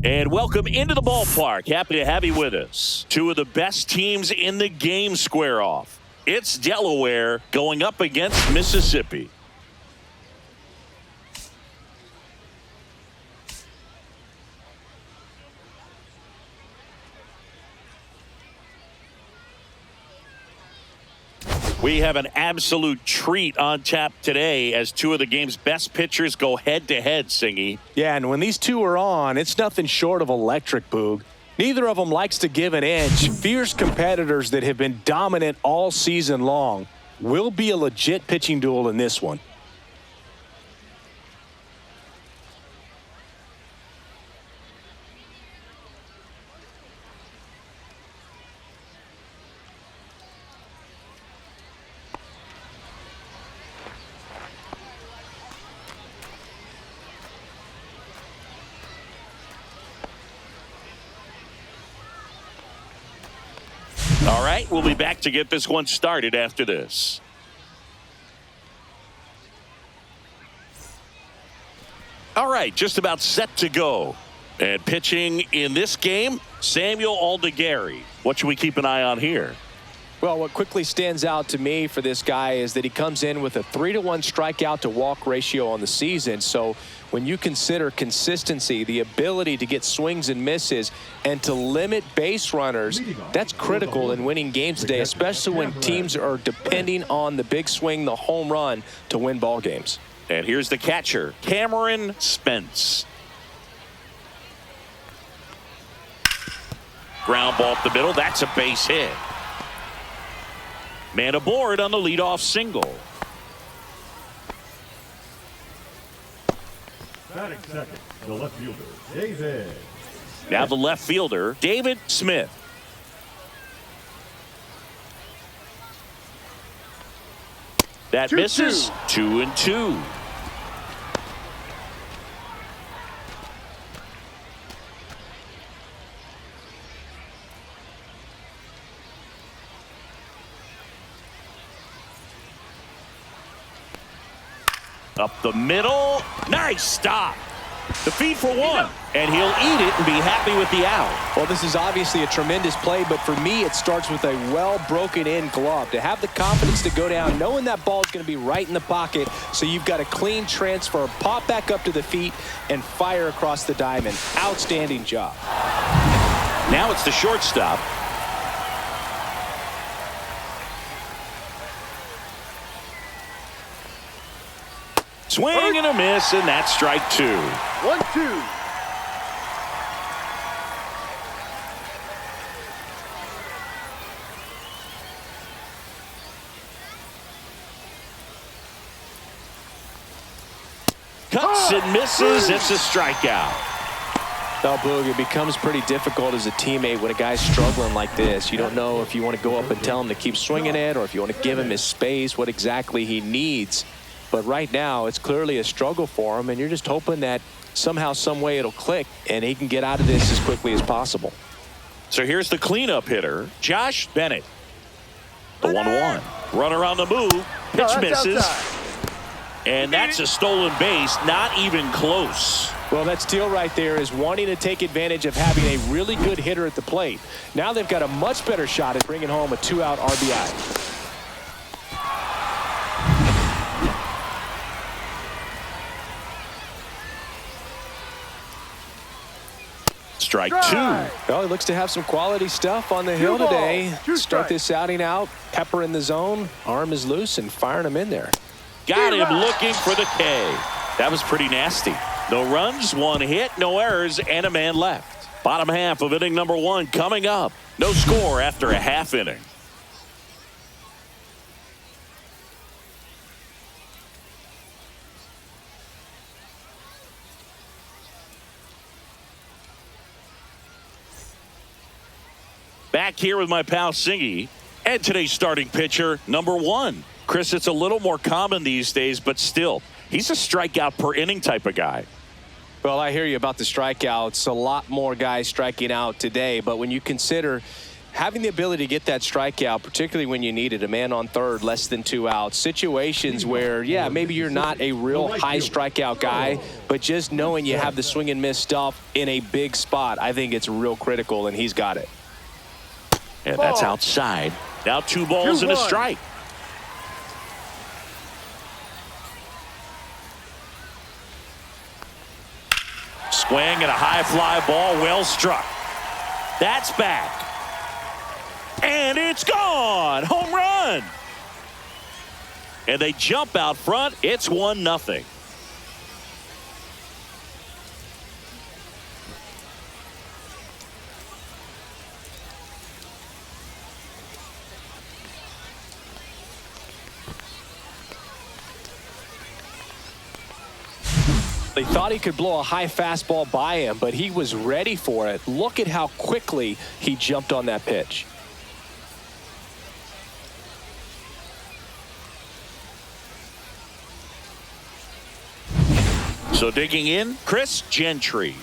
And welcome into the ballpark. Happy to have you with us. Two of the best teams in the game square off. It's Delaware going up against Mississippi. We have an absolute treat on tap today as two of the game's best pitchers go head-to-head, Singy. Yeah, and when these two are on, it's nothing short of electric, Boog. Neither of them likes to give an inch. Fierce competitors that have been dominant all season long. Will be a legit pitching duel in this one. All right, we'll be back to get this one started after this. All right, just about set to go. And pitching in this game, Samuel Aldegari. What should we keep an eye on here? Well, what quickly stands out to me for this guy is that he comes in with a 3-to-1 strikeout to walk ratio on the season. So when you consider consistency, the ability to get swings and misses, and to limit base runners, that's critical in winning games today, especially when teams are depending on the big swing, the home run, to win ball games. And here's the catcher, Cameron Spence. Ground ball up the middle. That's a base hit. Man aboard on the leadoff single. Batting second, the left fielder, David. Now the left fielder, David Smith. That misses. 2-2. Up the middle. Nice stop. The feed for one. And he'll eat it and be happy with the out. Well, this is obviously a tremendous play, but for me, it starts with a well-broken-in glove. To have the confidence to go down, knowing that ball is going to be right in the pocket, so you've got a clean transfer, pop back up to the feet, and fire across the diamond. Outstanding job. Now it's the shortstop. Swing and a miss, and that's strike two. 1-2. Cuts and misses. It's a strikeout. Now, Boog, it becomes pretty difficult as a teammate when a guy's struggling like this. You don't know if you want to go up and tell him to keep swinging it, or if you want to give him his space, what exactly he needs. But right now, it's clearly a struggle for him, and you're just hoping that somehow, some way it'll click, and he can get out of this as quickly as possible. So here's the cleanup hitter, Josh Bennett. The 1-1. Runner on the move. Pitch misses. And that's a stolen base. Not even close. Well, that steal right there is wanting to take advantage of having a really good hitter at the plate. Now they've got a much better shot at bringing home a 2-out RBI. Strike two. Well, he looks to have some quality stuff on the hill today. Start this outing out, pepper in the zone, arm is loose, and firing him in there. Got him looking for the K. That was pretty nasty. No runs, one hit, no errors, and a man left. Bottom half of inning number one coming up. No score after a half inning. Back here with my pal Singy, and today's starting pitcher, number one. Chris, it's a little more common these days, but still, he's a strikeout per inning type of guy. Well, I hear you about the strikeouts. A lot more guys striking out today, but when you consider having the ability to get that strikeout, particularly when you needed a man on third, less than 2 outs, situations where, yeah, maybe you're not a real high strikeout guy, but just knowing you have the swing and miss stuff in a big spot, I think it's real critical, and he's got it. And that's outside. Now 2 balls and a strike. Swing and a high fly ball, well struck. That's back. And it's gone. Home run. And they jump out front. It's 1-0. They thought he could blow a high fastball by him, but he was ready for it. Look at how quickly he jumped on that pitch. So digging in, Chris Gentry.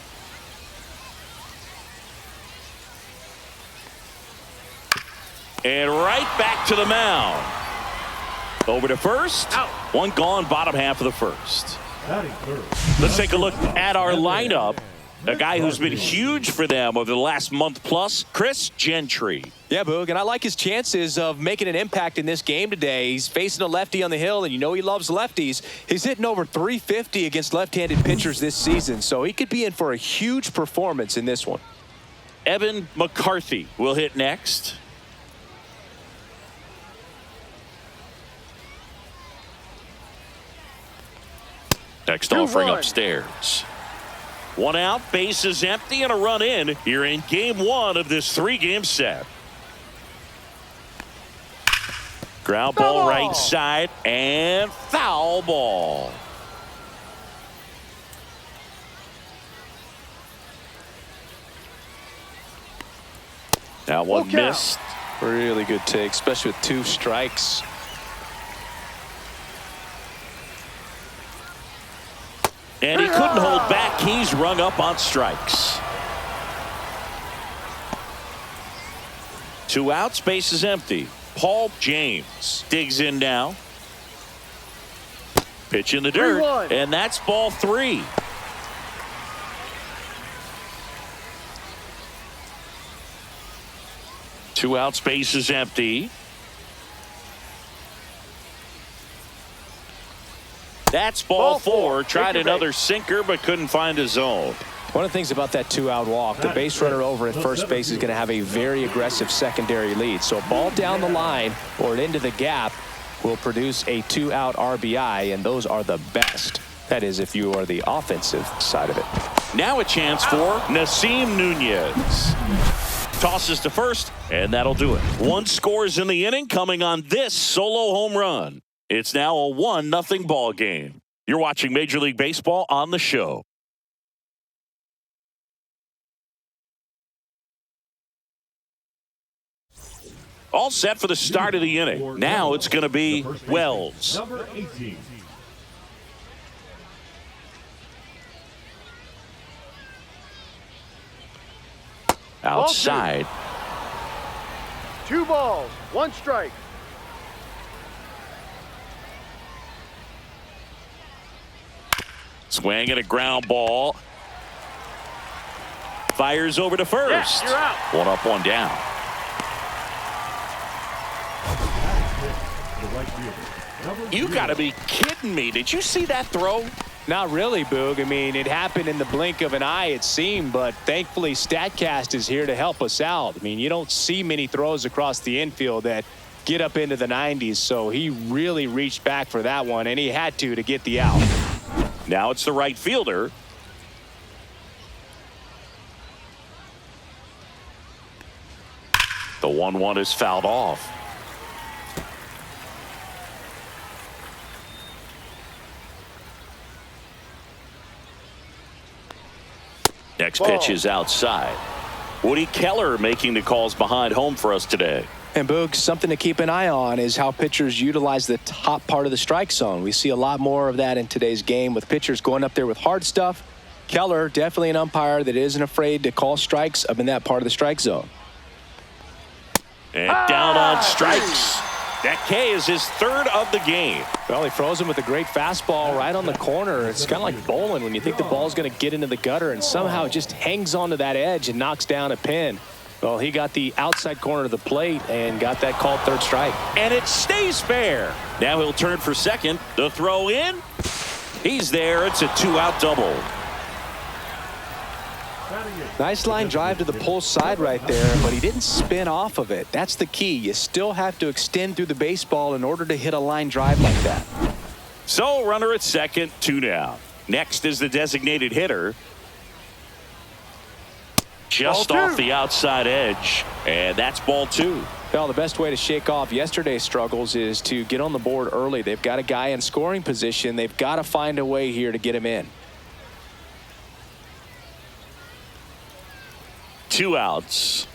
And right back to the mound. Over to first. Out. 1 gone, bottom half of the first. Let's take a look at our lineup. A guy who's been huge for them over the last month plus, Chris Gentry. Yeah, Boog, and I like his chances of making an impact in this game today. He's facing a lefty on the hill, and you know he loves lefties. He's hitting over 350 against left-handed pitchers this season, so he could be in for a huge performance in this one. Evan McCarthy will hit next. Next offering upstairs. 1 out, bases empty, and a run in here in game 1 of this 3-game set. Ground ball right side and foul ball. That one missed. Really good take, especially with 2 strikes. And he couldn't hold back. He's rung up on strikes. 2 outs, base is empty. Paul James digs in now. Pitch in the dirt, and that's ball 3. Two outs, base is empty. That's ball 4. Tried another sinker, but couldn't find a zone. One of the things about that 2-out walk, the base runner over at first base is going to have a very aggressive secondary lead. So a ball down the line or into the gap will produce a 2-out RBI, and those are the best. That is, if you are the offensive side of it. Now a chance for Nasim Nunez. Tosses to first, and that'll do it. 1 scores in the inning coming on this solo home run. It's now a 1-0 ball game. You're watching Major League Baseball on the show. All set for the start of the inning. Now it's going to be Wells. Number 18. Outside. 2 balls, 1 strike. Swing and a ground ball. Fires over to first. Yeah, you're out. 1 up, 1 down. You got to be kidding me. Did you see that throw? Not really, Boog. I mean, it happened in the blink of an eye, it seemed, but thankfully StatCast is here to help us out. I mean, you don't see many throws across the infield that get up into the 90s, so he really reached back for that one, and he had to get the out. Now it's the right fielder. The 1-1 is fouled off. Next pitch is outside. Woody Keller making the calls behind home for us today. And Boog, something to keep an eye on is how pitchers utilize the top part of the strike zone. We see a lot more of that in today's game with pitchers going up there with hard stuff. Keller, definitely an umpire that isn't afraid to call strikes up in that part of the strike zone. And down on strikes. That K is his third of the game. Well, he froze him with a great fastball right on the corner. It's kind of like bowling when you think the ball's going to get into the gutter and somehow it just hangs onto that edge and knocks down a pin. Well, he got the outside corner of the plate and got that called third strike. And it stays fair. Now he'll turn for second. The throw in. He's there. It's a 2-out double. Nice line drive to the pull side right there, but he didn't spin off of it. That's the key. You still have to extend through the baseball in order to hit a line drive like that. So runner at second, 2 down. Next is the designated hitter. Just off the outside edge, and that's ball 2. Well, the best way to shake off yesterday's struggles is to get on the board early. They've got a guy in scoring position. They've got to find a way here to get him in. 2 outs.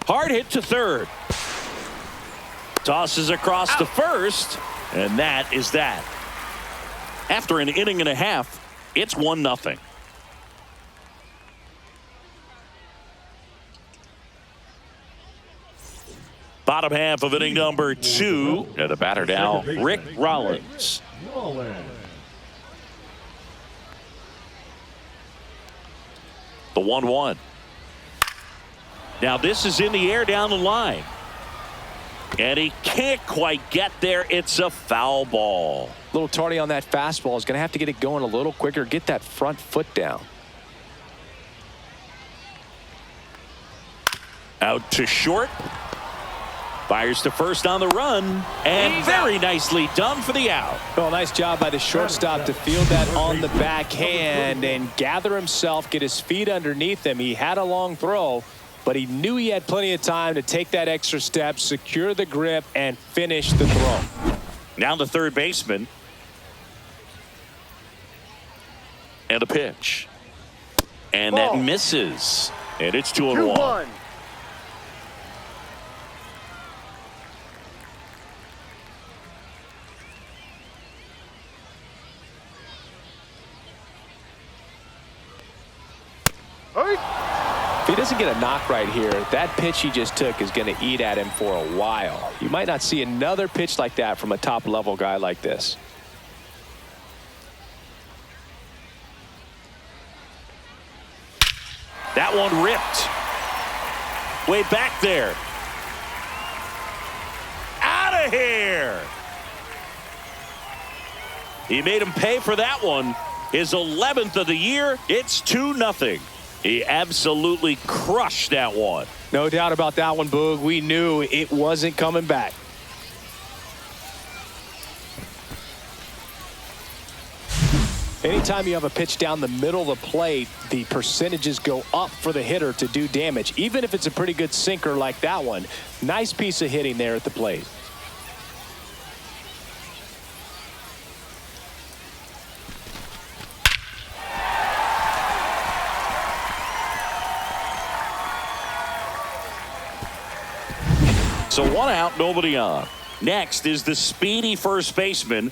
Hard hit to third. Tosses across to first, and that is that. After an inning and a half, it's 1-0. Bottom half of inning number 2. And the batter now, Rick Rollins. The 1-1. Now this is in the air down the line. And he can't quite get there. It's a foul ball. A little tardy on that fastball. Is going to have to get it going a little quicker. Get that front foot down. Out to short. Fires to first on the run. And very nicely done for the out. Well, nice job by the shortstop to field that on the backhand and gather himself, get his feet underneath him. He had a long throw, but he knew he had plenty of time to take that extra step, secure the grip, and finish the throw. Now the third baseman. And a pitch. And that misses. And it's 2-1. If he doesn't get a knock right here, that pitch he just took is going to eat at him for a while. You might not see another pitch like that from a top-level guy like this. That one ripped. Way back there. Out of here. He made him pay for that one. His 11th of the year. It's 2-0. He absolutely crushed that one. No doubt about that one, Boog. We knew it wasn't coming back. Anytime you have a pitch down the middle of the plate, the percentages go up for the hitter to do damage, even if it's a pretty good sinker like that one. Nice piece of hitting there at the plate. So 1 out, nobody on. Next is the speedy first baseman.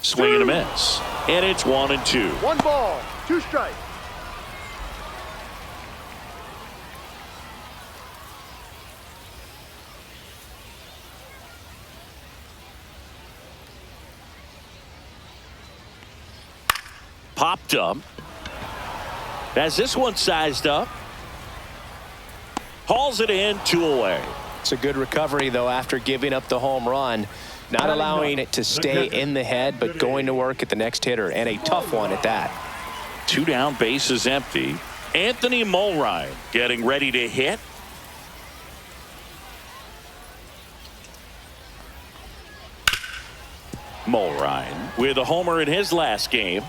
Swing and a miss. And it's 1-2. 1 ball, 2 strikes. Popped up. As this one sized up. Hauls it in, 2 away. It's a good recovery, though, after giving up the home run. Not allowing it to stay in the head, but going to work at the next hitter, and a tough one at that. 2 down, bases empty. Anthony Mulrine getting ready to hit. Mulrine with a homer in his last game.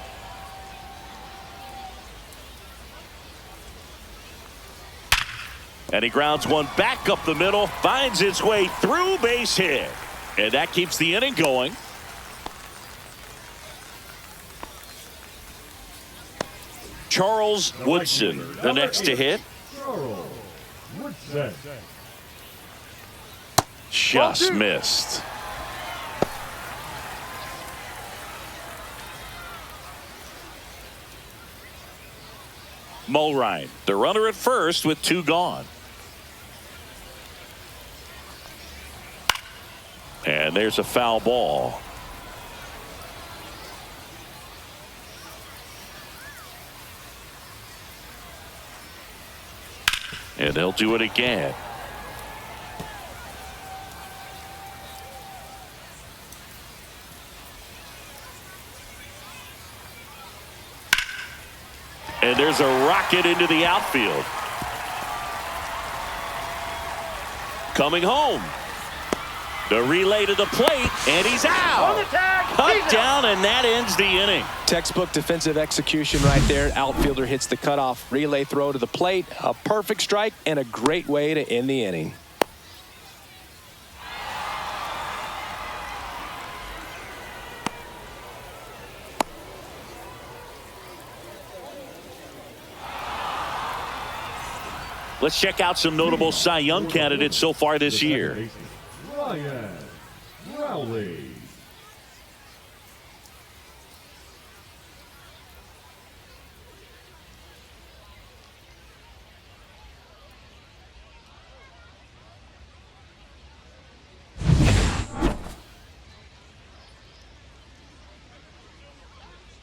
And he grounds one back up the middle, finds its way through, base hit. And that keeps the inning going. Charles Woodson, the next to hit. Just missed. Mulrine, the runner at first with 2 gone. And there's a foul ball. And they'll do it again. And there's a rocket into the outfield. Coming home. The relay to the plate, and he's out. Cut down, and that ends the inning. Textbook defensive execution right there. Outfielder hits the cutoff relay throw to the plate. A perfect strike and a great way to end the inning. Let's check out some notable Cy Young candidates so far this year. Ryan Rowley.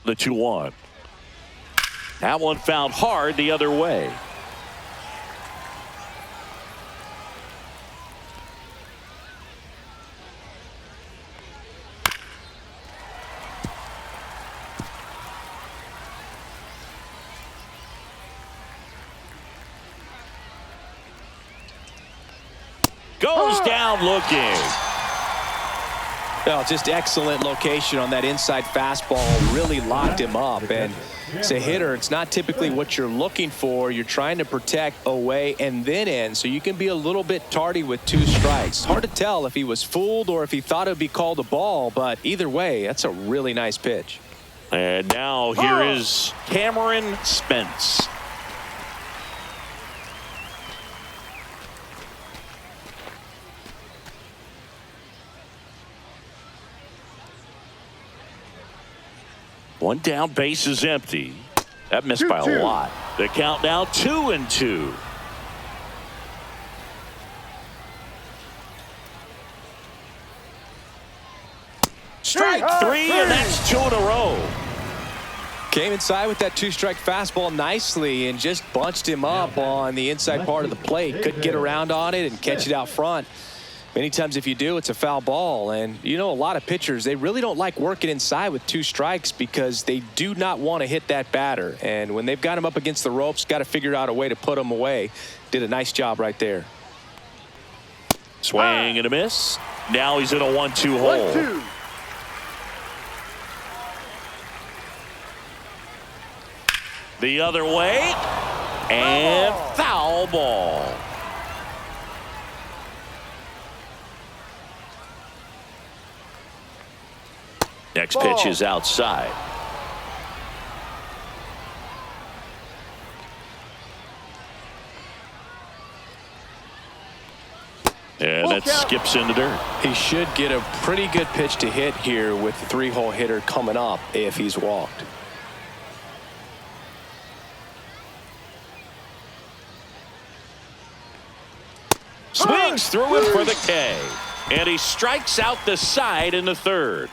The 2-1. That one fouled hard the other way. Goes down looking. Oh, just excellent location on that inside fastball. Really locked him up. And as a hitter, it's not typically what you're looking for. You're trying to protect away and then in, so you can be a little bit tardy with 2 strikes. Hard to tell if he was fooled or if he thought it would be called a ball, but either way, that's a really nice pitch. And now here is Cameron Spence. One down, base is empty. That missed by a lot. The count now 2-2. Strike 3, and that's 2 in a row. Came inside with that 2-strike fastball nicely and just bunched him up on the inside part of the plate. Couldn't get around on it and catch it out front. Many times if you do, it's a foul ball. And you know, a lot of pitchers, they really don't like working inside with 2 strikes because they do not want to hit that batter. And when they've got him up against the ropes, got to figure out a way to put him away. Did a nice job right there. Swing and a miss. Now he's in a 1-2 hole. 1-2. The other way. And foul ball. Next pitch is outside. And that skips in the dirt. He should get a pretty good pitch to hit here with the 3-hole hitter coming up if he's walked. Swings through it for the K. And he strikes out the side in the 3rd.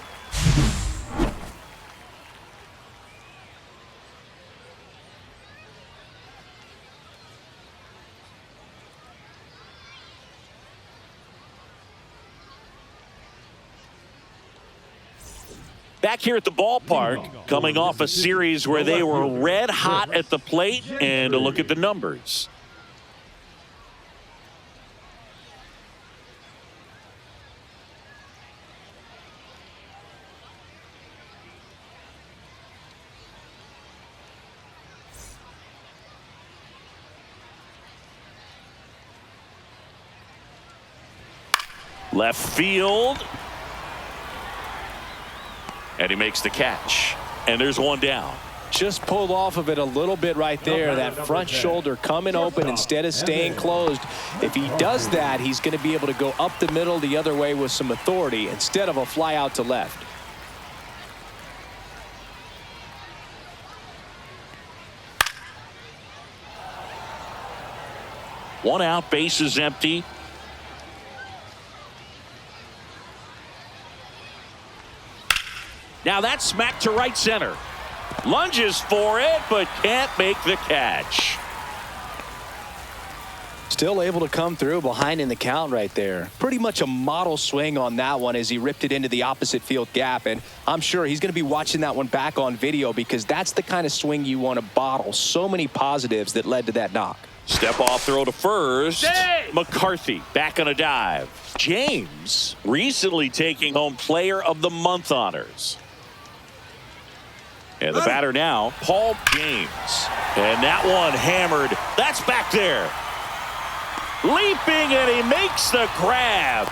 Back here at the ballpark, coming off a series where they were red hot at the plate, and a look at the numbers. Left field. And he makes the catch. And there's one down. Just pulled off of it a little bit right there. That front shoulder coming open instead of staying closed. If he does that, he's going to be able to go up the middle the other way with some authority instead of a fly out to left. One out, base is empty. Now that's smacked to right center. Lunges for it, but can't make the catch. Still able to come through behind in the count right there. Pretty much a model swing on that one as he ripped it into the opposite field gap. And I'm sure he's going to be watching that one back on video because that's the kind of swing you want to bottle. So many positives that led to that knock. Step off throw to first. McCarthy back on a dive. James recently taking home Player of the Month honors. And the batter now, Paul James. And that one hammered. That's back there. Leaping, and he makes the grab.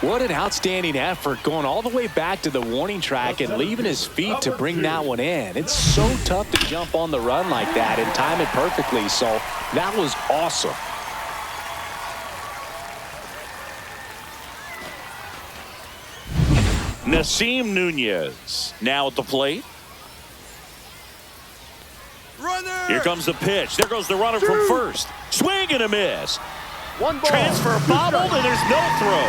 What an outstanding effort going all the way back to the warning track and leaving his feet to bring that one in. It's so tough to jump on the run like that and time it perfectly. So that was awesome. Nasim Nunez now at the plate. Runner. Here comes the pitch. There goes the runner from first. Swing and a miss. One ball. Transfer Two bobbled, strikes. and there's no throw.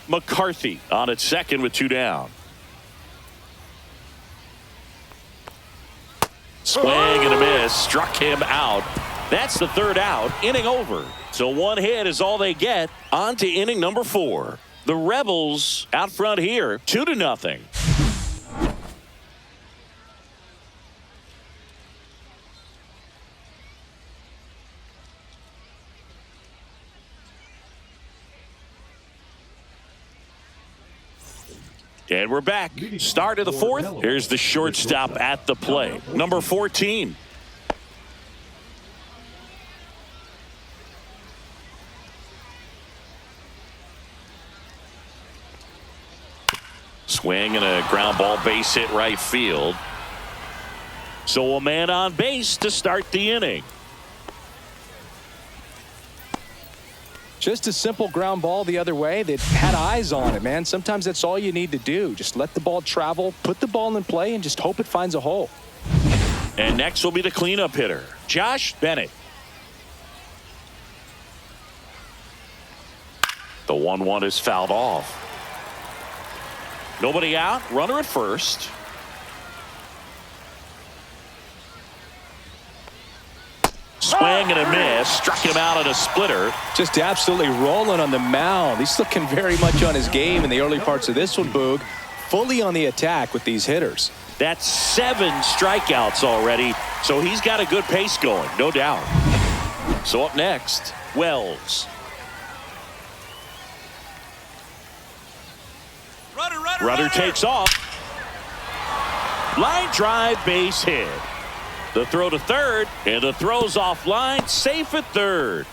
McCarthy on at second with two down. Swing and a miss. Struck him out. That's the third out. Inning over. So one hit is all they get. On to inning number 4. The Rebels out front here, 2-0. And we're back. Start of the 4th. Here's the shortstop at the plate. Number 14. Swing and a ground ball, base hit right field. So a man on base to start the inning. Just a simple ground ball the other way that had eyes on it, man. Sometimes that's all you need to do. Just let the ball travel, put the ball in play, and just hope it finds a hole. And next will be the cleanup hitter, Josh Bennett. The 1-1 is fouled off. Nobody out, runner at first. Swing and a miss. Struck him out at a splitter. Just absolutely rolling on the mound. He's looking very much on his game in the early parts of this one, Boog. Fully on the attack with these hitters. That's 7 strikeouts already, so he's got a good pace going, no doubt. So up next, Wells. Runner takes off. Line drive, base hit. The throw to third, and the throw's offline, safe at third.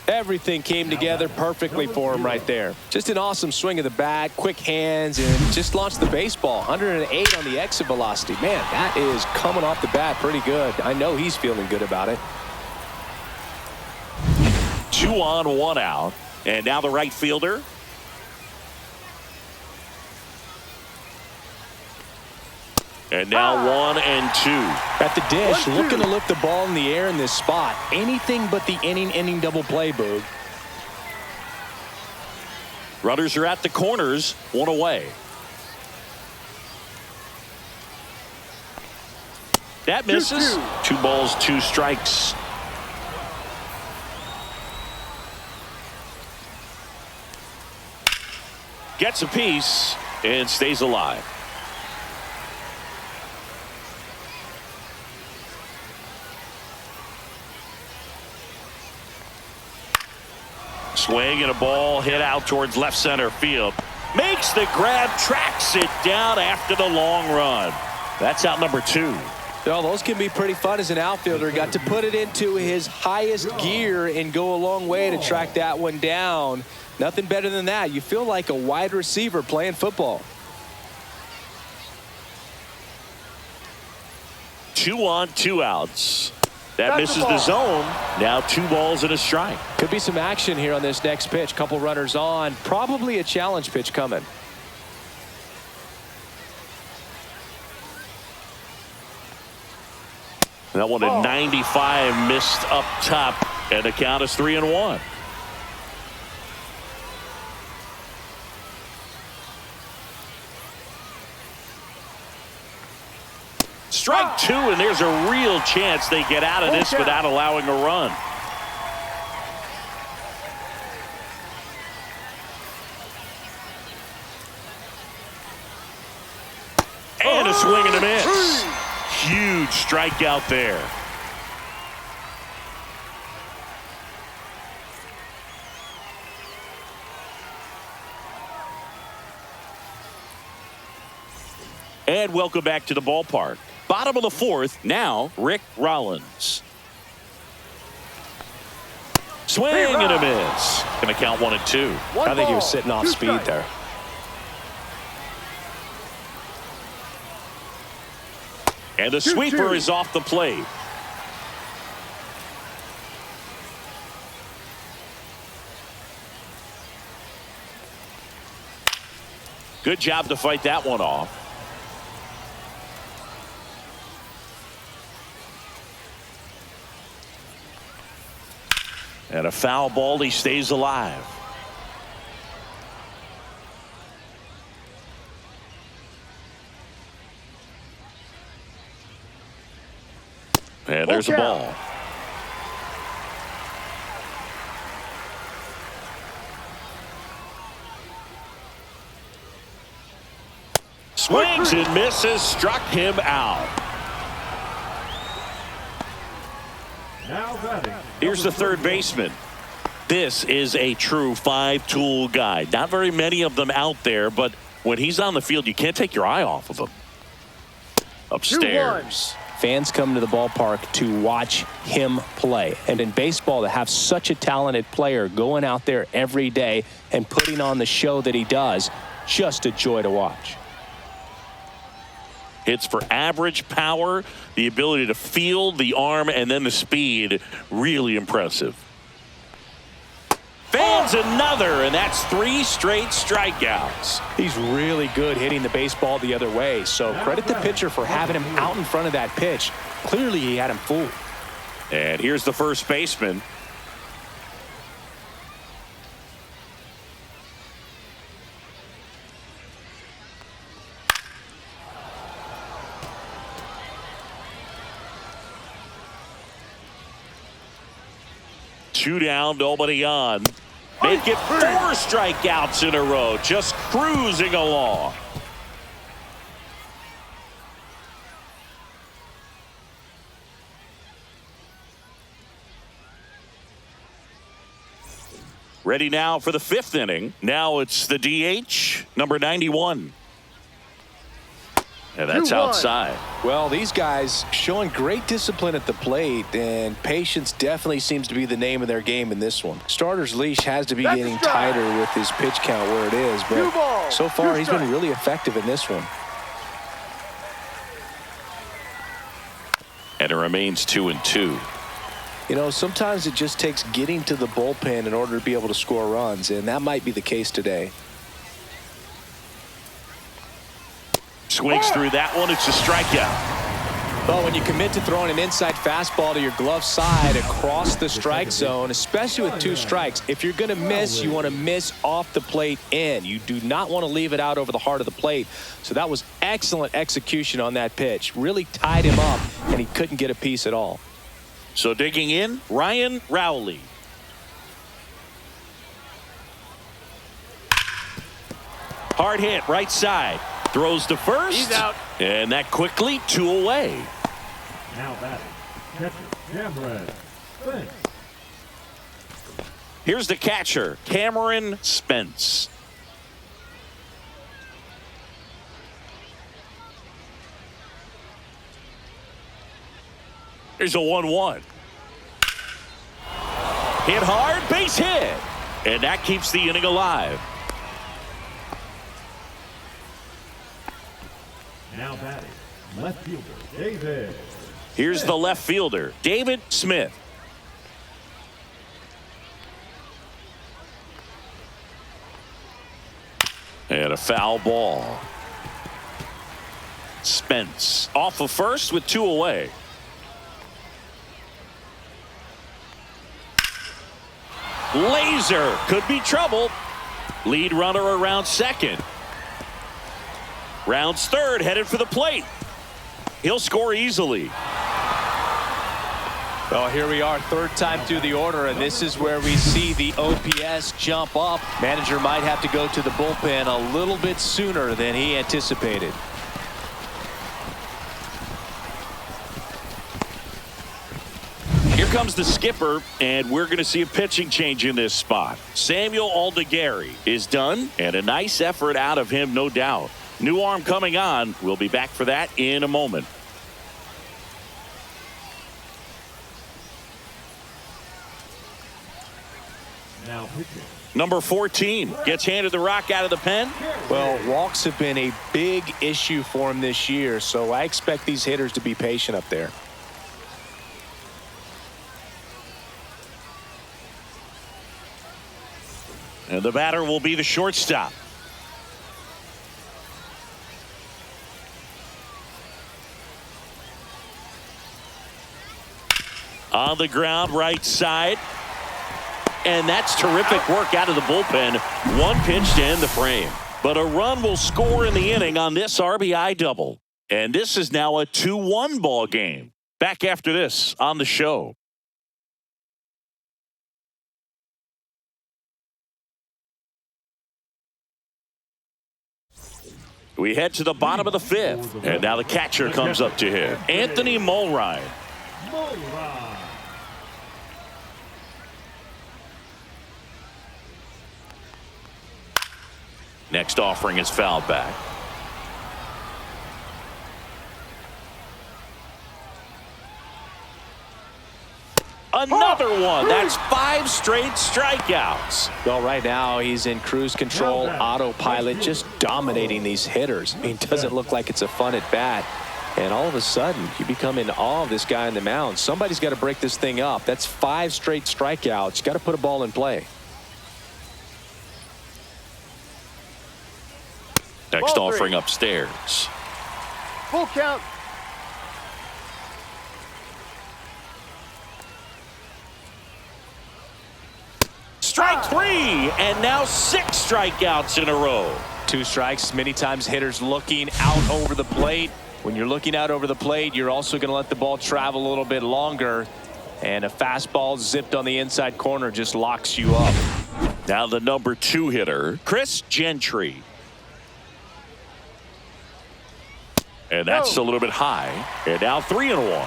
Everything came together perfectly for him right there. Just an awesome swing of the bat, quick hands, and just launched the baseball. 108 on the exit velocity. Man, that is coming off the bat pretty good. I know he's feeling good about it. 2 on, 1 out. And now the right fielder. And now 1 and 2. At the dish, looking to lift the ball in the air in this spot. Anything but the inning double play, Boog. Runners are at the corners, 1 away. That misses. 2 balls, 2 strikes. Gets a piece and stays alive. Swing and a ball hit out towards left center field. Makes the grab, tracks it down after the long run. That's out number 2. Well, those can be pretty fun as an outfielder. Got to put it into his highest gear and go a long way to track that one down. Nothing better than that. You feel like a wide receiver playing football. 2 on, 2 outs. That misses the zone. Now 2 balls and a strike. Could be some action here on this next pitch. Couple runners on. Probably a challenge pitch coming. That one at 95 missed up top, and the count is 3-1. Strike two, and there's a real chance they get out of this without allowing a run. And a swing and a miss. Huge strikeout there. And welcome back to the ballpark. Bottom of the fourth, now Rick Rollins. Swing and a miss. Going to count 1-2. I think he was sitting off speed there. And the sweeper is off the plate. Good job to fight that one off. And a foul ball, he stays alive. And there's a ball. Swings and misses, struck him out. Now batting. Here's the third baseman. This is a true five-tool guy. Not very many of them out there, but when he's on the field, you can't take your eye off of him. Upstairs. Fans come to the ballpark to watch him play. And in baseball, to have such a talented player going out there every day and putting on the show that he does, just a joy to watch. Hits for average power, the ability to field, the arm, and then the speed. Really impressive. Fans another, and that's 3 straight strikeouts. He's really good hitting the baseball the other way, so credit the pitcher for having him out in front of that pitch. Clearly, he had him fooled. And here's the first baseman. Two down, nobody on. They get 4 strikeouts in a row, just cruising along. Ready now for the 5th inning. Now it's the DH, number 91. And that's outside. Well, these guys showing great discipline at the plate, and patience definitely seems to be the name of their game in this one. Starter's leash has to be getting tighter with his pitch count where it is, but so far he's been really effective in this one. And it remains 2-2. You know, sometimes it just takes getting to the bullpen in order to be able to score runs, and that might be the case today. Swings through that one. It's a strikeout. Well, when you commit to throwing an inside fastball to your glove side across the strike zone, especially with 2 strikes, if you're going to miss, you want to miss off the plate in. You do not want to leave it out over the heart of the plate. So that was excellent execution on that pitch. Really tied him up, and he couldn't get a piece at all. So digging in, Ryan Rowley. Hard hit, right side. Throws to first. He's out. And that quickly, 2 away. Now batting. Catcher Cameron Spence. Here's the catcher, Cameron Spence. Here's a 1-1. Hit hard, base hit. And that keeps the inning alive. Now batting. Left fielder David. Here's the left fielder, David Smith. And a foul ball. Spence off of first with 2 away. Laser could be trouble. Lead runner around second. Rounds third, headed for the plate. He'll score easily. Well, here we are, third time through the order, and this is where we see the OPS jump up. Manager might have to go to the bullpen a little bit sooner than he anticipated. Here comes the skipper, and we're going to see a pitching change in this spot. Samuel Aldegari is done, and a nice effort out of him, no doubt. New arm coming on. We'll be back for that in a moment. Now pitching. Number 14 gets handed the rock out of the pen. Well, walks have been a big issue for him this year, so I expect these hitters to be patient up there. And the batter will be the shortstop. On the ground, right side. And that's terrific work out of the bullpen. One pitch to end the frame. But a run will score in the inning on this RBI double. And this is now a 2-1 ball game. Back after this on the show. We head to the bottom of the fifth. And now the catcher comes up to hit. Anthony Mulrine. Next offering is fouled back. Another one. That's 5 straight strikeouts. Well, right now he's in cruise control, autopilot, just dominating these hitters. I mean, it doesn't look like it's a fun at bat. And all of a sudden, you become in awe of this guy on the mound. Somebody's got to break this thing up. That's 5 straight strikeouts. You got to put a ball in play. Next offering upstairs. Full count. Strike 3, and now 6 strikeouts in a row. 2 strikes. Many times hitters looking out over the plate. When you're looking out over the plate, you're also going to let the ball travel a little bit longer. And a fastball zipped on the inside corner just locks you up. Now the number 2 hitter, Chris Gentry. And that's a little bit high. And now 3-1.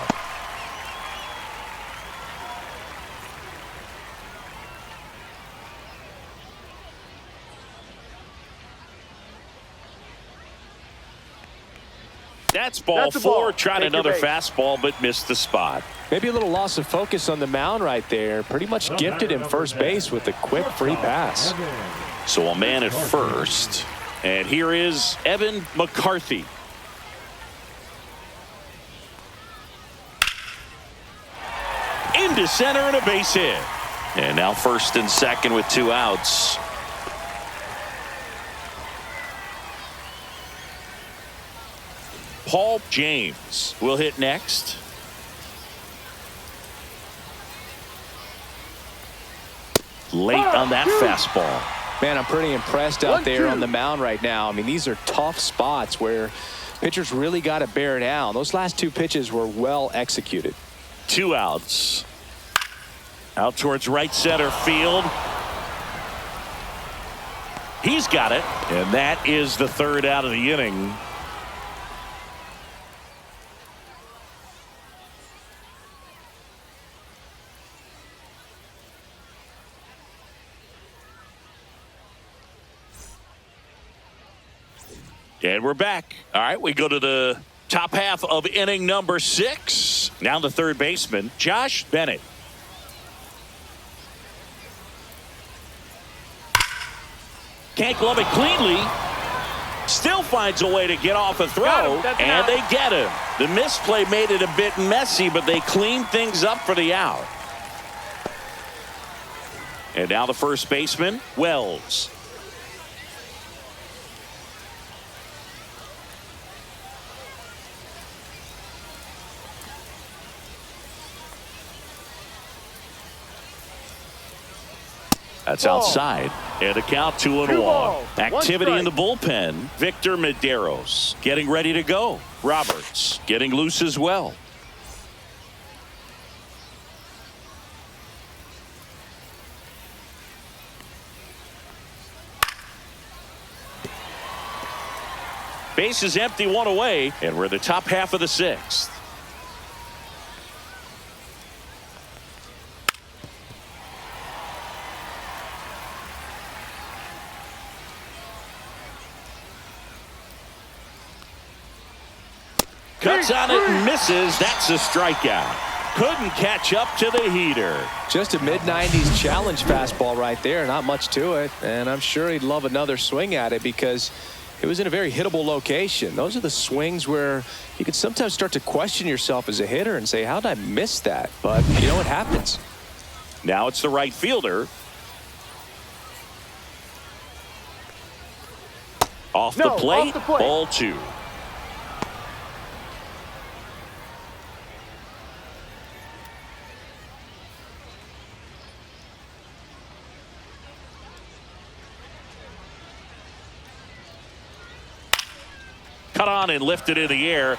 That's ball 4. Tried another fastball, but missed the spot. Maybe a little loss of focus on the mound right there. Pretty much gifted him first base with a quick free pass. So a man at first. And here is Evan McCarthy. Into center and a base hit. And now first and second with 2 outs. Paul James will hit next. Late on that fastball. Man, I'm pretty impressed out there on the mound right now. I mean, these are tough spots where pitchers really got to bear down. Those last 2 pitches were well executed. 2 outs. Out towards right center field. He's got it. And that is the 3rd out of the inning. And we're back. All right, we go to the top half of inning number 6. Now the third baseman, Josh Bennett. Can't glove it cleanly. Still finds a way to get off a throw, and they get him. The misplay made it a bit messy, but they cleaned things up for the out. And now the first baseman, Wells. That's outside. And a count 2-1. 1. Activity in the bullpen. Victor Medeiros getting ready to go. Roberts getting loose as well. Base is empty, 1 away, and we're in the top half of the 6th. Cuts on it and misses. That's a strikeout. Couldn't catch up to the heater. Just a mid-90s challenge fastball right there. Not much to it. And I'm sure he'd love another swing at it because it was in a very hittable location. Those are the swings where you can sometimes start to question yourself as a hitter and say, how did I miss that? But, you know, it happens. Now it's the right fielder. Off the plate. Ball 2. Cut on and lifted in the air.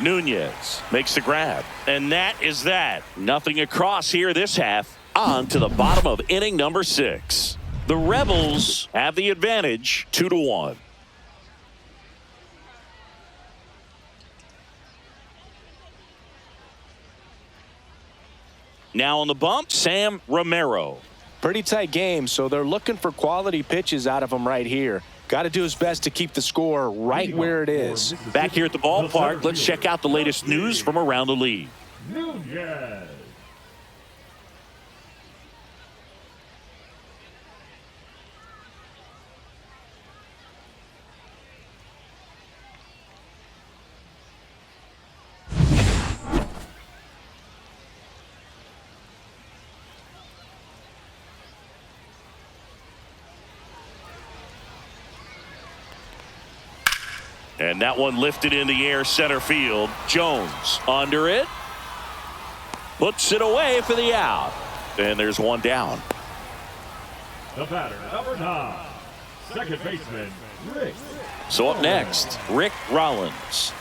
Nunez makes the grab. And that is that. Nothing across here this half. On to the bottom of inning number 6. The Rebels have the advantage 2-1. Now on the bump, Sam Romero. Pretty tight game, so they're looking for quality pitches out of him right here. Got to do his best to keep the score right where it is. Back here at the ballpark, let's check out the latest news from around the league. Nunez. And that one lifted in the air, center field. Jones under it. Puts it away for the out. And there's one down. The batter, number 9. Second baseman, Rick. So up next, Rick Rollins.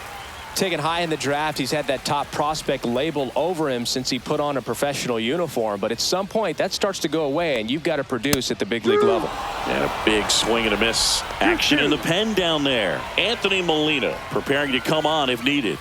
Taken high in the draft, he's had that top prospect label over him since he put on a professional uniform. But at some point, that starts to go away, and you've got to produce at the big league level. And a big swing and a miss. Action in the pen down there. Anthony Molina preparing to come on if needed.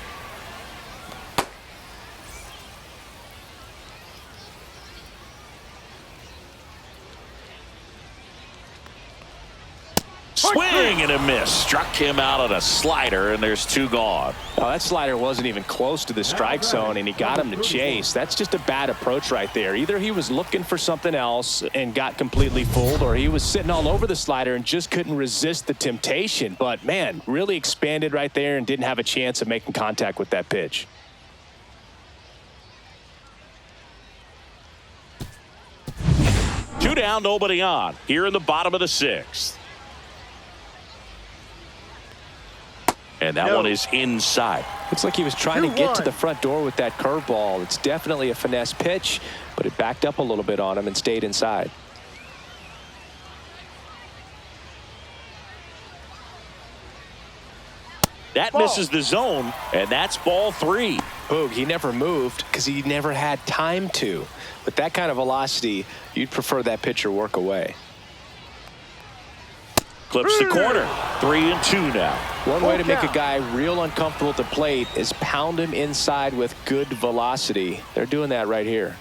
Swing and a miss. Struck him out on a slider, and there's 2 gone. Oh, that slider wasn't even close to the strike zone, and he got him to chase. That's just a bad approach right there. Either he was looking for something else and got completely fooled, or he was sitting all over the slider and just couldn't resist the temptation. But, man, really expanded right there and didn't have a chance of making contact with that pitch. Two down, nobody on. Here in the bottom of the 6th. And that one is inside. Looks like he was trying to get to the front door with that curveball. It's definitely a finesse pitch, but it backed up a little bit on him and stayed inside. That misses the zone, and that's ball 3. Boog, he never moved because he never had time to. With that kind of velocity, you'd prefer that pitcher work away. Clips the corner. 3-2 now. One way to make a guy real uncomfortable at the plate is pound him inside with good velocity. They're doing that right here.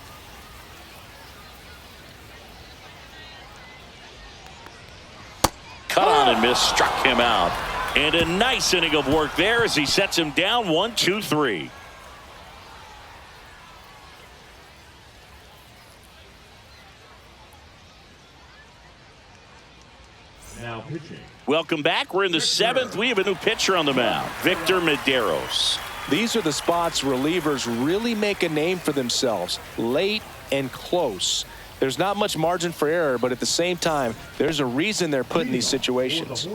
Cut on and miss. Struck him out. And a nice inning of work there as he sets him down 1-2-3. Now pitching. Welcome back. We're in the 7th. We have a new pitcher on the mound, Victor Medeiros. These are the spots relievers really make a name for themselves, late and close. There's not much margin for error, but at the same time, there's a reason they're put in these situations.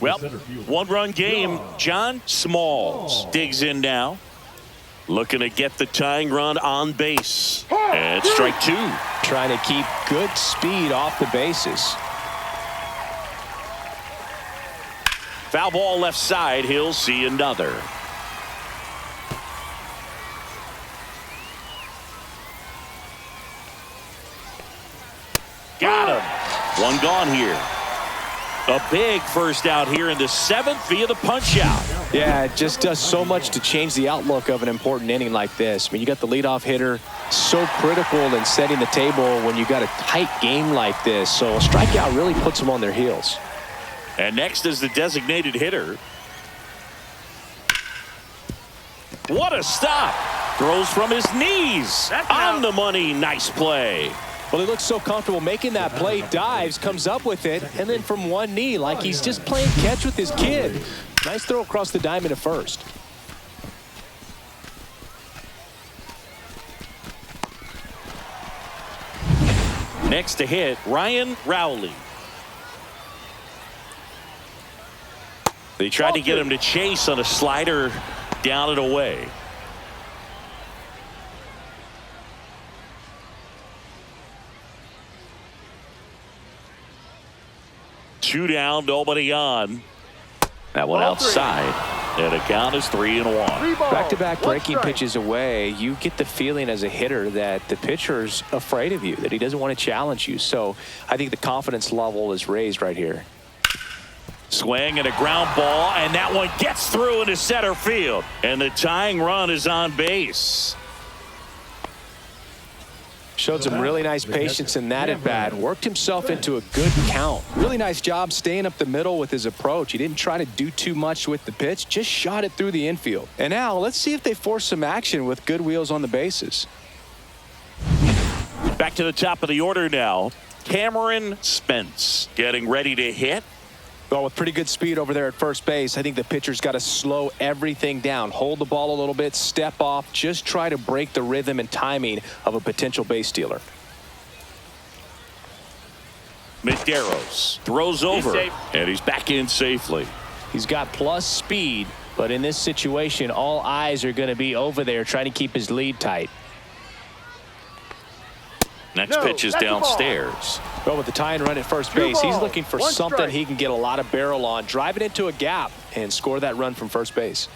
Well, 1-run game. John Smalls digs in now, looking to get the tying run on base. And strike two. Trying to keep good speed off the bases. Foul ball left side. He'll see another. Got him. One gone here. A big first out here in the 7th via the punch out. Yeah, it just does so much to change the outlook of an important inning like this. I mean, you got the leadoff hitter, so critical in setting the table when you got a tight game like this. So a strikeout really puts them on their heels. And next is the designated hitter. What a stop. Throws from his knees. On the money. Nice play. Well, he looks so comfortable making that play, dives, comes up with it, and then from one knee, like he's just playing catch with his kid. Nice throw across the diamond at first. Next to hit, Ryan Rowley. They tried to get him to chase on a slider down and away. Two down, nobody on. That one outside. And the count is 3-1. Back-to-back breaking pitches away, you get the feeling as a hitter that the pitcher's afraid of you, that he doesn't want to challenge you. So I think the confidence level is raised right here. Swing and a ground ball, and that one gets through into center field. And the tying run is on base. Showed some really nice patience in that at bat. Worked himself into a good count. Really nice job staying up the middle with his approach. He didn't try to do too much with the pitch, just shot it through the infield. And now let's see if they force some action with good wheels on the bases. Back to the top of the order now. Cameron Spence getting ready to hit. Well, with pretty good speed over there at first base, I think the pitcher's got to slow everything down. Hold the ball a little bit, step off, just try to break the rhythm and timing of a potential base stealer. Medeiros throws over, and he's back in safely. He's got plus speed, but in this situation, all eyes are going to be over there trying to keep his lead tight. Next pitch is downstairs. Well, with the tying run at first base, he's looking for something he can get a lot of barrel on, drive it into a gap, and score that run from first base.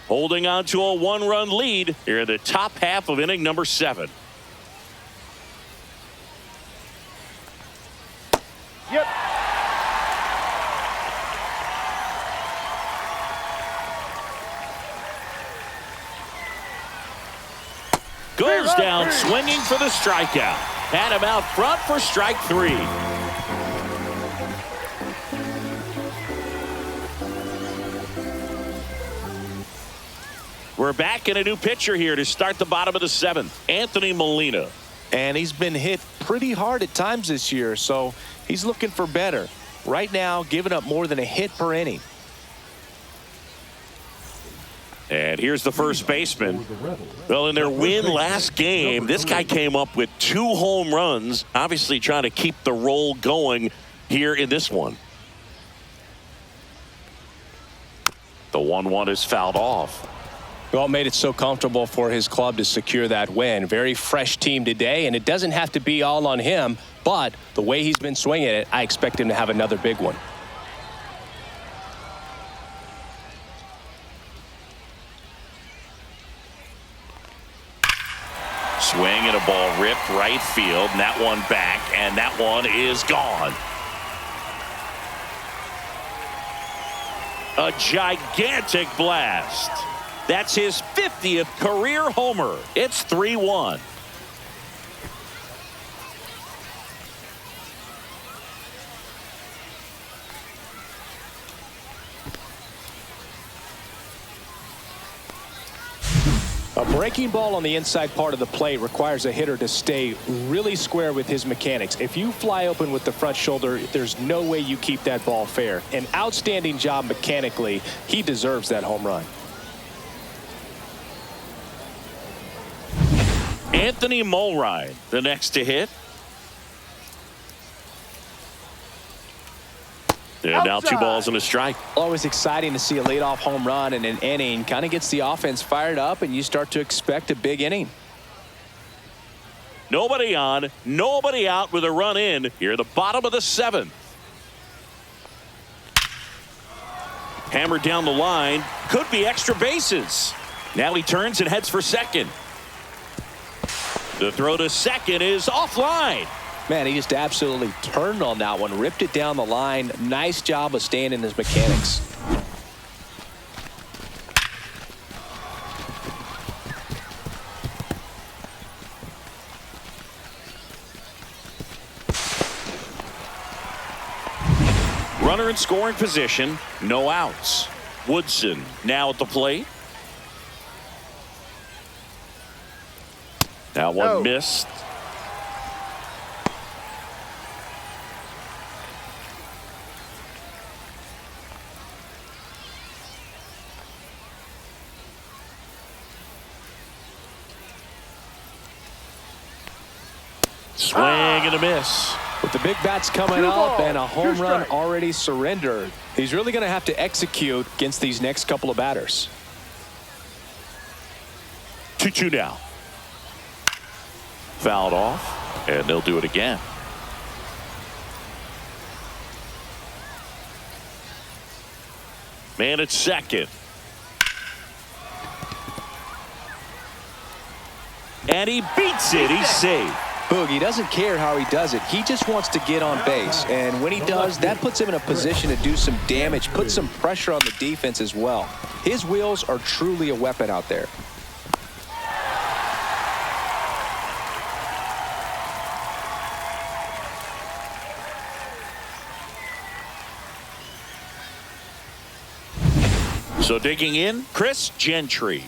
Holding on to a one-run lead here in the top half of inning number 7. Yep. Goes down swinging for the strikeout. Had him out front for strike 3. We're back in a new pitcher here to start the bottom of the 7th. Anthony Molina. And he's been hit pretty hard at times this year, so he's looking for better. Right now, giving up more than a hit per inning. And here's the first baseman. Well, in their win last game, this guy came up with 2 home runs, obviously trying to keep the roll going here in this one. The 1-1 is fouled off. Well, it made it so comfortable for his club to secure that win. Very fresh team today, and it doesn't have to be all on him, but the way he's been swinging it, I expect him to have another big one. Swing and a ball ripped right field, and that one back, and that one is gone. A gigantic blast. That's his 50th career homer. It's 3-1. A breaking ball on the inside part of the plate requires a hitter to stay really square with his mechanics. If you fly open with the front shoulder, there's no way you keep that ball fair. An outstanding job mechanically. He deserves that home run. Anthony Mulrine, the next to hit. And now 2 balls and a strike. Always exciting to see a leadoff home run in an inning. Kind of gets the offense fired up, and you start to expect a big inning. Nobody on, nobody out with a run in here at the bottom of the 7th. Hammered down the line. Could be extra bases. Now he turns and heads for second. The throw to second is offline. Man, he just absolutely turned on that one. Ripped it down the line. Nice job of staying in his mechanics. Runner in scoring position. No outs. Woodson now at the plate. That one missed. Swing and a miss. With the big bats coming up and a home run already surrendered, he's really going to have to execute against these next couple of batters. 2-2 now. Fouled off, and they'll do it again. Man at second. And he beats it. He's safe. Boogie doesn't care how he does it. He just wants to get on base. And when he does, that puts him in a position to do some damage, put some pressure on the defense as well. His wheels are truly a weapon out there. So digging in, Chris Gentry.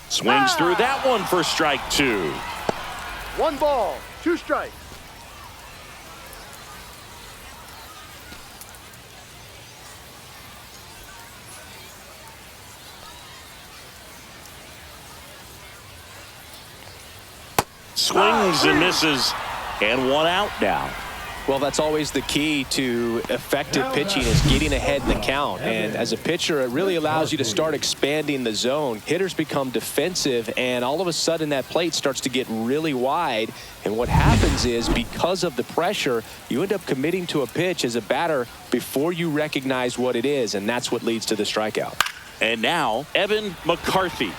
Swings through that one for strike 2. 1 ball, 2 strikes. Swings and misses, and 1 out now. Well, that's always the key to effective pitching, is getting ahead in the count. And as a pitcher, it really allows you to start expanding the zone. Hitters become defensive, and all of a sudden that plate starts to get really wide. And what happens is, because of the pressure, you end up committing to a pitch as a batter before you recognize what it is, and that's what leads to the strikeout. And now, Evan McCarthy.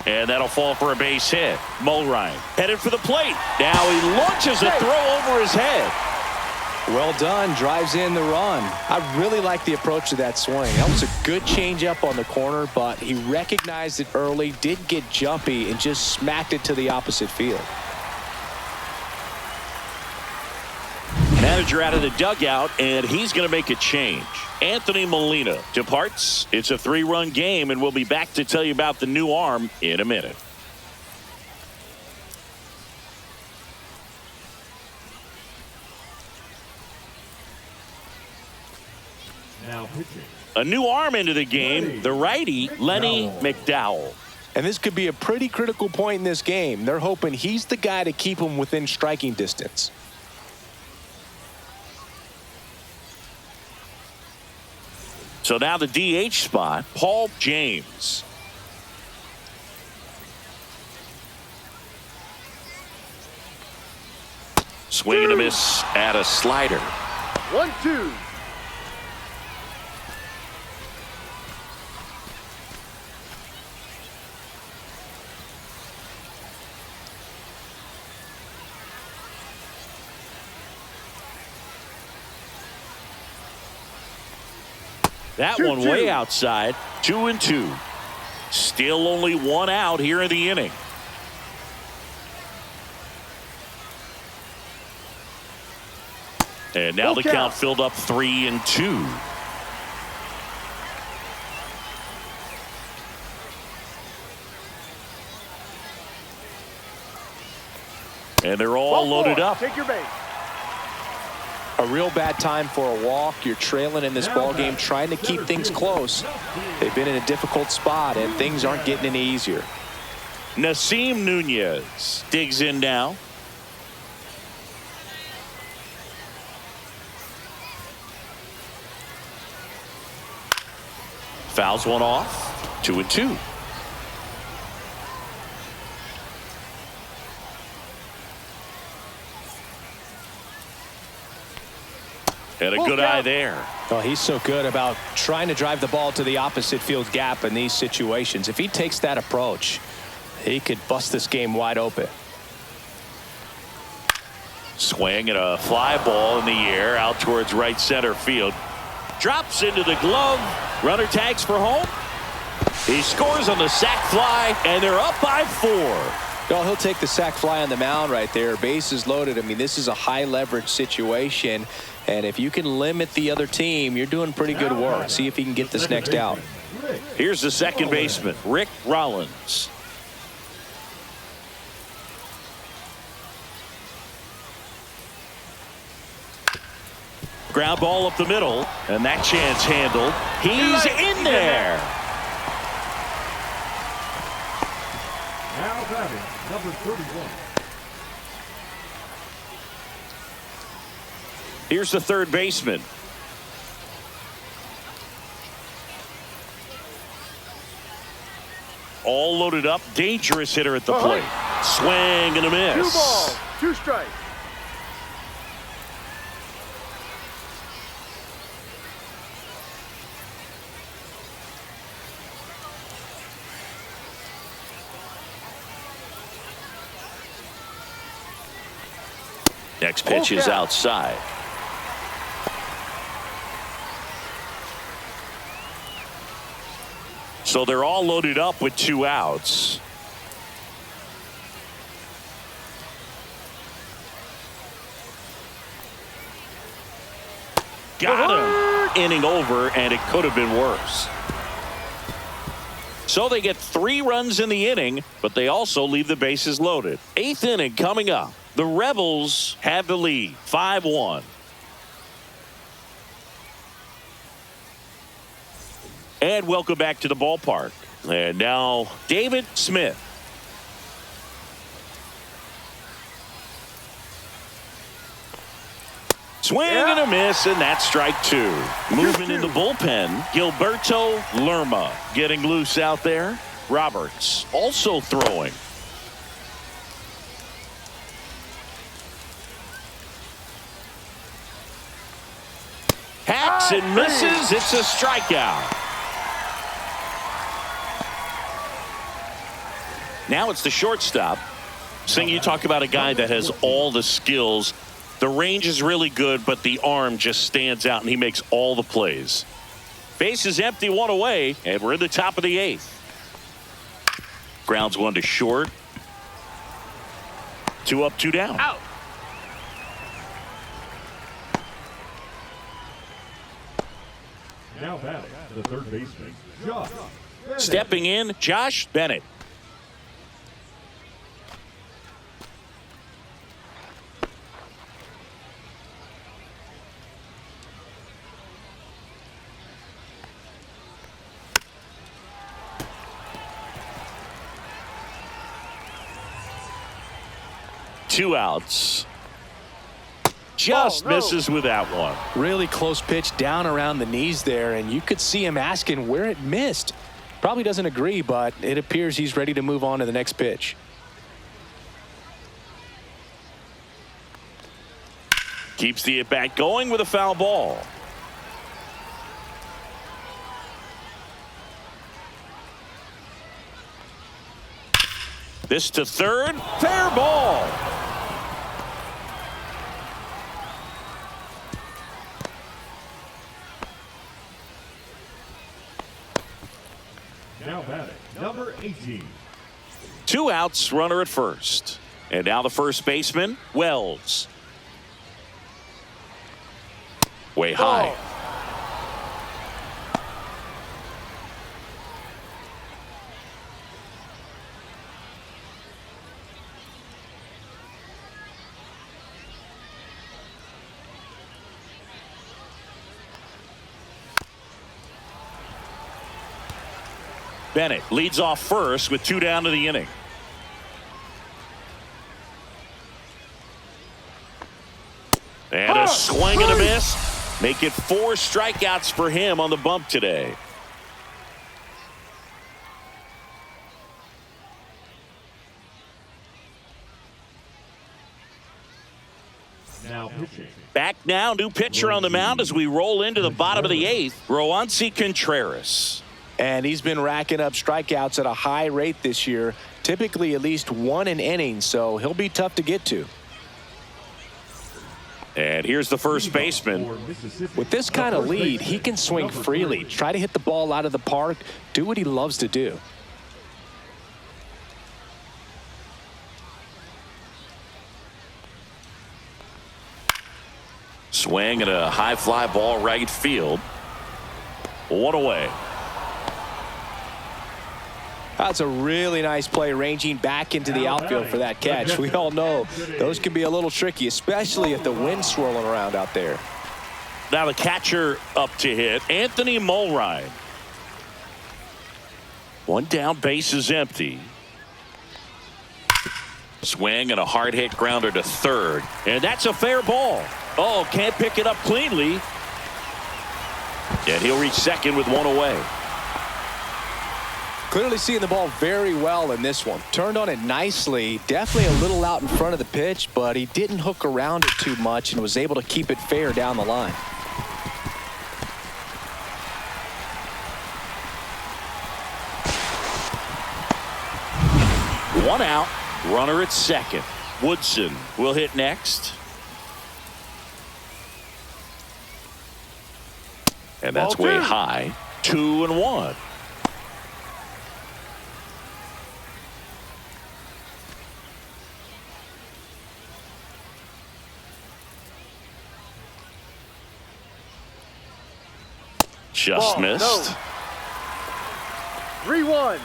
And that'll fall for a base hit. Mulrine headed for the plate. Now he launches a throw over his head. Well done. Drives in the run. I really like the approach to that swing. That was a good changeup on the corner, but he recognized it early, did get jumpy, and just smacked it to the opposite field. Manager out of the dugout, and he's going to make a change. Anthony Molina departs. It's a 3-run game, and we'll be back to tell you about the new arm in a minute. Now pitching. A new arm into the game, the righty, Lenny McDowell. And this could be a pretty critical point in this game. They're hoping he's the guy to keep him within striking distance. So now the DH spot, Paul James. Swing and a miss at a slider. 1-2. That one way outside. 2-2. Still only 1 out here in the inning. And now the count filled up 3-2. And they're all loaded up. Take your base. A real bad time for a walk. You're trailing in this ball game, trying to keep things close. They've been in a difficult spot, and things aren't getting any easier. Nasim Nunez digs in now. Fouls one off. 2-2. And a good eye there. Oh, he's so good about trying to drive the ball to the opposite field gap in these situations. If he takes that approach, he could bust this game wide open. Swing and a fly ball in the air out towards right center field. Drops into the glove. Runner tags for home. He scores on the sac fly, and they're up by 4. Oh, he'll take the sac fly on the mound right there. Bases loaded. I mean, this is a high leverage situation. And if you can limit the other team, you're doing pretty good work. See if he can get this next out. Here's the second baseman, Rick Rollins. Ground ball up the middle, and that chance handled. He's in there. Now batting, number 31. Here's the third baseman. All loaded up. Dangerous hitter at the plate. Swing and a miss. 2 balls, 2 strikes. Next pitch is outside. So they're all loaded up with 2 outs. Got him. Inning over, and it could have been worse. So they get 3 runs in the inning, but they also leave the bases loaded. 8th inning coming up. The Rebels have the lead, 5-1. And welcome back to the ballpark. And now David Smith. Swing and a miss, and that's strike 2. Moving in the bullpen, Gilberto Lerma getting loose out there. Roberts also throwing. Hacks and misses. It's a strikeout. Now it's the shortstop. Sing, you talk about a guy that has all the skills. The range is really good, but the arm just stands out, and he makes all the plays. Base is empty, 1 away, and we're in the top of the 8th. Grounds 1 to short. 2 up, 2 down. Out. Now batting, the third baseman, Josh Bennett. Stepping in, Josh Bennett. Two outs. Just misses with that one. Really close pitch down around the knees there, and you could see him asking where it missed. Probably doesn't agree, but it appears he's ready to move on to the next pitch. Keeps the at-bat going with a foul ball. This to third. Fair ball. Now batting, number 18. 2 outs, runner at first. And now the first baseman, Wells. Way high. Bennett leads off first with 2 down to the inning. And a swing and a miss. Make it 4 strikeouts for him on the bump today. Now pitching. Back now, new pitcher on the mound as we roll into the bottom of the 8th. Roansy Contreras. And he's been racking up strikeouts at a high rate this year, typically at least one an inning, so he'll be tough to get to. And here's the first baseman. With this kind of lead, he can swing freely, try to hit the ball out of the park, do what he loves to do. Swing and a high fly ball right field. 1 away. That's a really nice play, ranging back into the outfield for that catch. We all know those can be a little tricky, especially if the wind's swirling around out there. Now the catcher up to hit, Anthony Mulrine. 1 down, base is empty. Swing and a hard hit grounder to third. And that's a fair ball. Oh, can't pick it up cleanly. And he'll reach second with 1 away. Clearly seeing the ball very well in this one. Turned on it nicely. Definitely a little out in front of the pitch, but he didn't hook around it too much and was able to keep it fair down the line. One out. Runner at second. Woodson will hit next. And that's Ball way two. high. 2-1. Just Ball, missed. no. 3-1.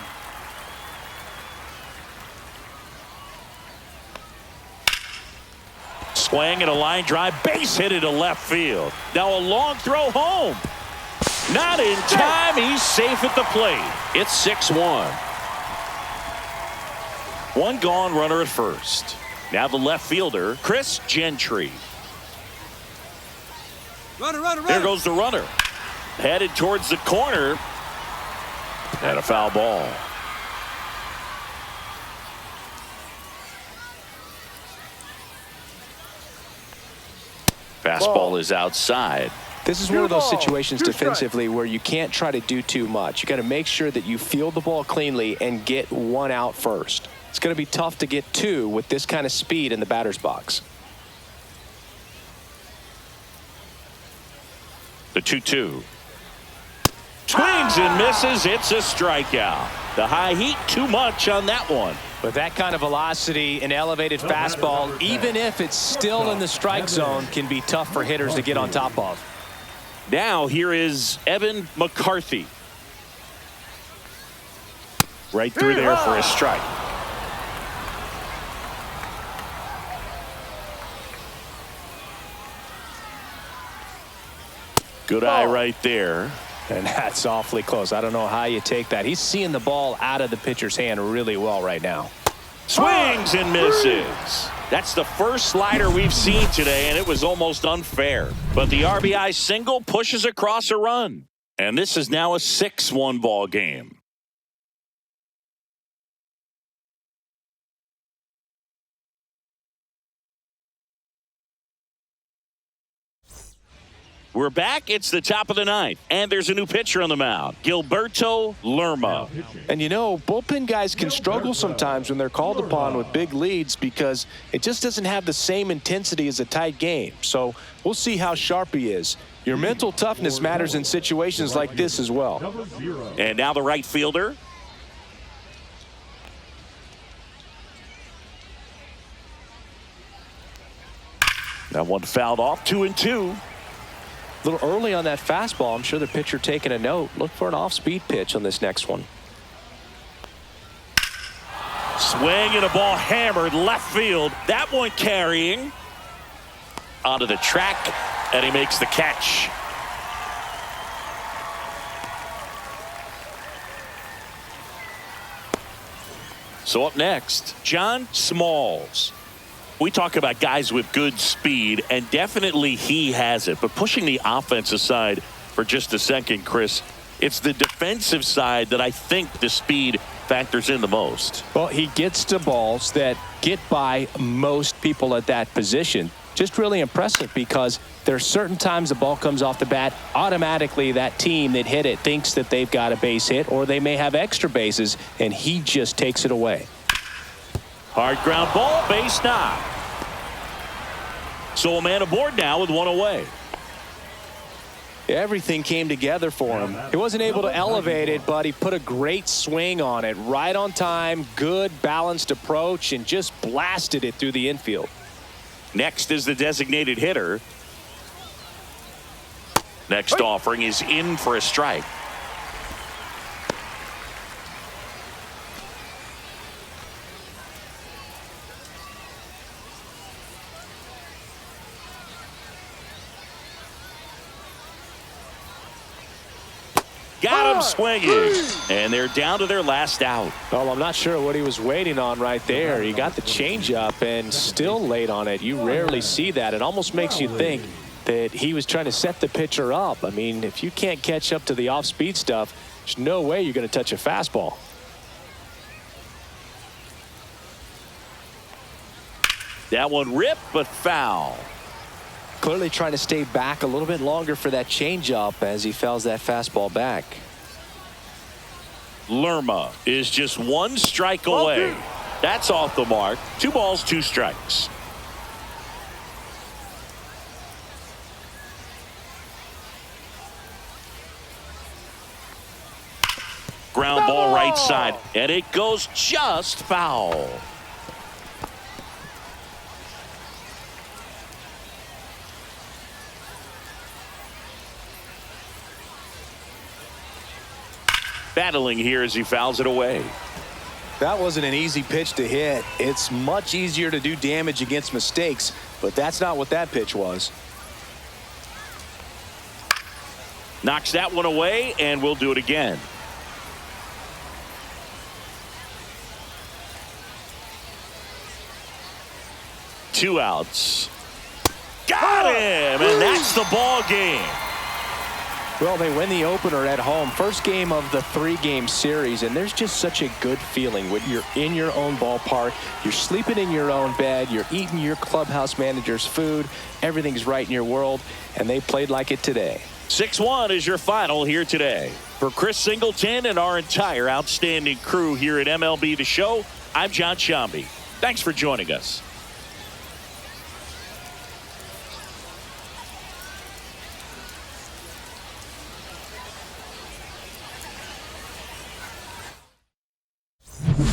Swing and a line drive, base hit into left field. Now a long throw home. Not in time. He's safe at the plate. It's 6-1. 1 gone, runner at first. Now the left fielder, Chris Gentry. Runner. There goes the runner. Headed towards the corner. And a foul ball. Fastball is outside. This is one of those 2 balls, situations 2 strikes. defensively where you can't try to do too much. You got to make sure that you field the ball cleanly and get 1 out first. It's going to be tough to get 2 with this kind of speed in the batter's box. The 2-2. Swings and misses. It's a strikeout. The high heat, too much on that one. With that kind of velocity, an elevated fastball, even if it's still in the strike zone, can be tough for hitters to get on top of. Now here is Evan McCarthy. Right through there for a strike. Good eye right there. And that's awfully close. I don't know how you take that. He's seeing the ball out of the pitcher's hand really well right now. Swings and misses. That's the first slider we've seen today, and it was almost unfair. But the RBI single pushes across a run. And this is now a 6-1 ball game. We're back. It's the top of the 9th, and there's a new pitcher on the mound, Gilberto Lerma. And you know, bullpen guys can struggle sometimes when they're called upon with big leads because it just doesn't have the same intensity as a tight game. So we'll see how sharp he is. Your mental toughness matters in situations like this as well. And now the right fielder. That one fouled off. 2-2. A little early on that fastball. I'm sure the pitcher taking a note. Look for an off-speed pitch on this next one. Swing and a ball hammered left field. That one carrying onto the track, and he makes the catch. So up next, John Smalls. We talk about guys with good speed, and definitely he has it. But pushing the offense aside for just a second, Chris, it's the defensive side that I think the speed factors in the most. Well, he gets to balls that get by most people at that position. just really impressive because there are certain times the ball comes off the bat, automatically that team that hit it thinks that they've got a base hit, or they may have extra bases, and he just takes it away. Hard ground ball, base knock. So a man aboard now with one away. Everything came together for him. He wasn't able to elevate it, but he put a great swing on it. Right on time, good balanced approach, and just blasted it through the infield. Next is the designated hitter. Next offering is in for a strike. Got him swinging, and they're down to their last out. Well, I'm not sure what he was waiting on right there. He got the changeup and still late on it. You rarely see that. It almost makes you think that he was trying to set the pitcher up. I mean, if you can't catch up to the off-speed stuff, there's no way you're going to touch a fastball. That one ripped, but foul. Clearly trying to stay back a little bit longer for that changeup as he fouls that fastball back. Lerma is just one strike away. That's off the mark. 2 balls, 2 strikes. Ground ball right side, and it goes just foul. Battling here as he fouls it away. That wasn't an easy pitch to hit. It's much easier to do damage against mistakes, but that's not what that pitch was. Knocks that one away, and we'll do it again. Two outs. Got him, and that's the ball game. Well, they win the opener at home. First game of the 3-game series, and there's just such a good feeling when you're in your own ballpark, you're sleeping in your own bed, you're eating your clubhouse manager's food, everything's right in your world, and they played like it today. 6-1 is your final here today. For Chris Singleton and our entire outstanding crew here at MLB The Show, I'm John Shambi. Thanks for joining us. You